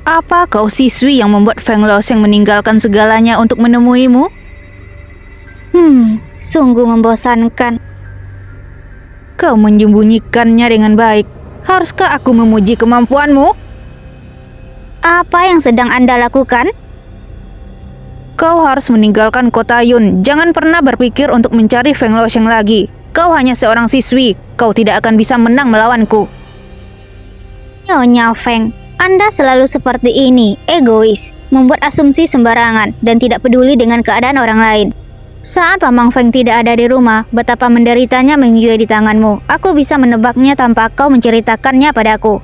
Apa kau siswi yang membuat Feng Laosheng meninggalkan segalanya untuk menemuimu? Sungguh membosankan. Kau menyembunyikannya dengan baik. Haruskah aku memuji kemampuanmu? Apa yang sedang Anda lakukan? Kau harus meninggalkan kota Yun. Jangan pernah berpikir untuk mencari Feng Laosheng lagi. Kau hanya seorang siswi. Kau tidak akan bisa menang melawanku. Nyonya Feng, Anda selalu seperti ini, egois, membuat asumsi sembarangan, dan tidak peduli dengan keadaan orang lain. Saat Paman Feng tidak ada di rumah, betapa menderitanya Meng Yue di tanganmu. Aku bisa menebaknya tanpa kau menceritakannya padaku.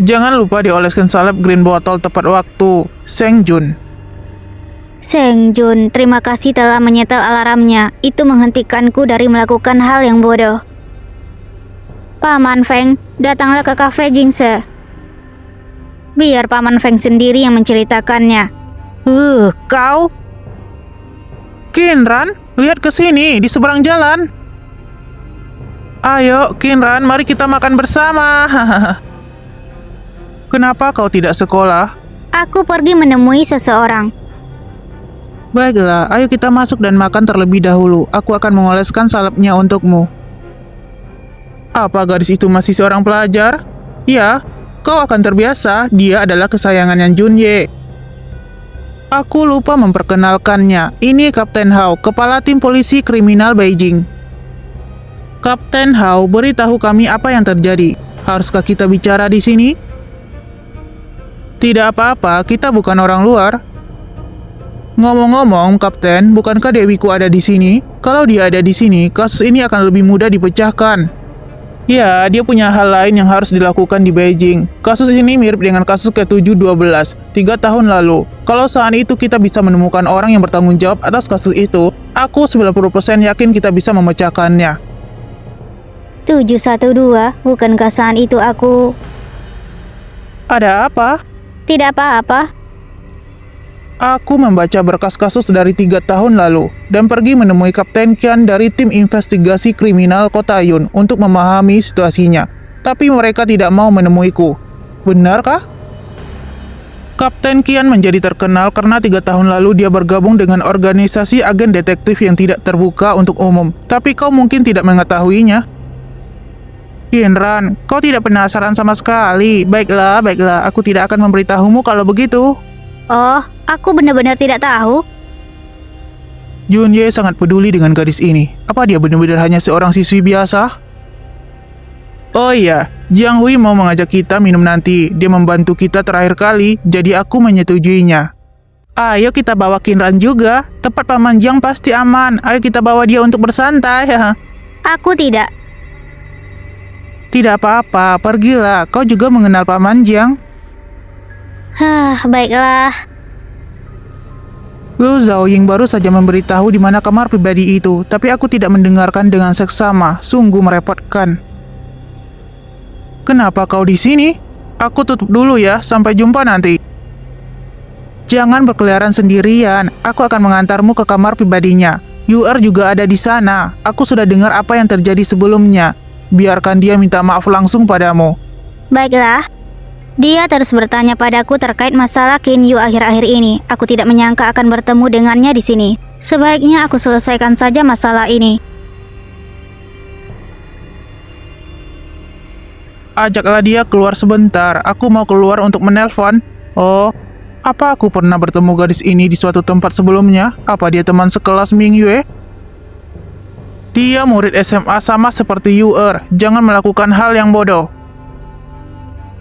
Jangan lupa dioleskan salep green botol tepat waktu, Seng Jun. Seng Jun, terima kasih telah menyetel alarmnya. Itu menghentikanku dari melakukan hal yang bodoh. Paman Feng, datanglah ke kafe Jingse. Biar Paman Feng sendiri yang menceritakannya. Kau? Qinran, lihat ke sini di seberang jalan. Ayo, Qinran, mari kita makan bersama. Kenapa kau tidak sekolah? Aku pergi menemui seseorang. Baiklah, ayo kita masuk dan makan terlebih dahulu. Aku akan mengoleskan salepnya untukmu. Apa gadis itu masih seorang pelajar? Ya, kau akan terbiasa. Dia adalah kesayangannya Junye. Aku lupa memperkenalkannya. Ini Kapten Hao, kepala tim polisi kriminal Beijing. Kapten Hao, beritahu kami apa yang terjadi. Haruskah kita bicara di sini? Tidak apa-apa, kita bukan orang luar. Ngomong-ngomong, Kapten, bukankah Dewiku ada di sini? Kalau dia ada di sini, kasus ini akan lebih mudah dipecahkan. Ya, dia punya hal lain yang harus dilakukan di Beijing. Kasus ini mirip dengan kasus ke-712, 3 tahun lalu. Kalau saat itu kita bisa menemukan orang yang bertanggung jawab atas kasus itu, aku 90% yakin kita bisa memecahkannya. 712, bukankah saat itu aku... Ada apa? Tidak apa-apa. Aku membaca berkas kasus dari 3 tahun lalu dan pergi menemui Kapten Qian dari tim investigasi kriminal Kota Yun untuk memahami situasinya. Tapi mereka tidak mau menemuiku. Benarkah? Kapten Qian menjadi terkenal karena 3 tahun lalu dia bergabung dengan organisasi agen detektif yang tidak terbuka untuk umum. Tapi kau mungkin tidak mengetahuinya. Qinran, kau tidak penasaran sama sekali. Baiklah, aku tidak akan memberitahumu kalau begitu. Oh, aku benar-benar tidak tahu. Junye sangat peduli dengan gadis ini. Apa dia benar-benar hanya seorang siswi biasa? Oh iya, Jiang Hui mau mengajak kita minum nanti. Dia membantu kita terakhir kali, jadi aku menyetujuinya. Ayo kita bawa Qinran juga. Tempat Paman Jiang pasti aman. Ayo kita bawa dia untuk bersantai. Aku tidak. Tidak apa-apa, pergilah. Kau juga mengenal Paman Jiang. Baiklah. Lu Zhaoying baru saja memberitahu di mana kamar pribadi itu, tapi aku tidak mendengarkan dengan seksama. Sungguh merepotkan. Kenapa kau di sini? Aku tutup dulu ya, sampai jumpa nanti. Jangan berkeliaran sendirian, aku akan mengantarmu ke kamar pribadinya. Yu'er juga ada di sana. Aku sudah dengar apa yang terjadi sebelumnya. Biarkan dia minta maaf langsung padamu. Baiklah. Dia terus bertanya padaku terkait masalah Qin Yu akhir-akhir ini. Aku tidak menyangka akan bertemu dengannya di sini. Sebaiknya aku selesaikan saja masalah ini. Ajaklah dia keluar sebentar. Aku mau keluar untuk menelpon. Oh, apa aku pernah bertemu gadis ini di suatu tempat sebelumnya? Apa dia teman sekelas Ming Yue? Dia murid SMA sama seperti Yu'er. Jangan melakukan hal yang bodoh.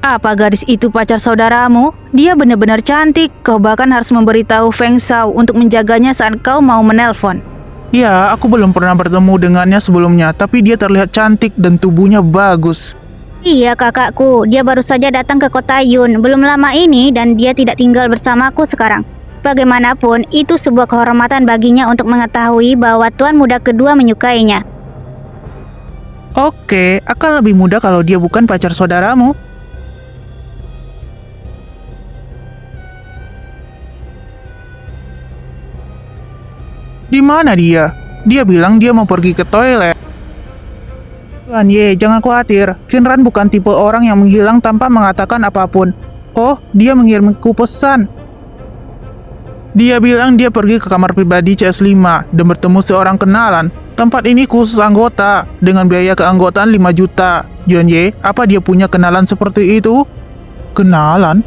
Apa gadis itu pacar saudaramu? Dia benar-benar cantik. Kau bahkan harus memberitahu Feng Shao untuk menjaganya saat kau mau menelpon. Ya, aku belum pernah bertemu dengannya sebelumnya, tapi dia terlihat cantik dan tubuhnya bagus. Iya kakakku, dia baru saja datang ke kota Yun belum lama ini dan dia tidak tinggal bersamaku sekarang. Bagaimanapun, itu sebuah kehormatan baginya untuk mengetahui bahwa tuan muda kedua menyukainya. Oke, akan lebih mudah kalau dia bukan pacar saudaramu. Di mana dia? Dia bilang dia mau pergi ke toilet. Yuan Ye, jangan khawatir. Qinran bukan tipe orang yang menghilang tanpa mengatakan apapun. Oh, dia mengirimku pesan. Dia bilang dia pergi ke kamar pribadi CS5 dan bertemu seorang kenalan. Tempat ini khusus anggota, dengan biaya keanggotaan 5 juta. Yuan Ye, apa dia punya kenalan seperti itu? Kenalan?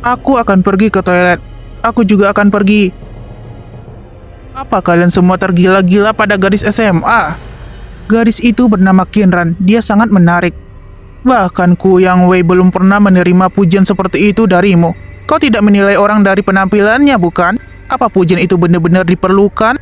Aku akan pergi ke toilet. Aku juga akan pergi. Apa kalian semua tergila-gila pada gadis SMA? Gadis itu bernama Qinran, dia sangat menarik. Bahkan Ku Yang Wei belum pernah menerima pujian seperti itu darimu. Kau tidak menilai orang dari penampilannya, bukan? Apa pujian itu benar-benar diperlukan?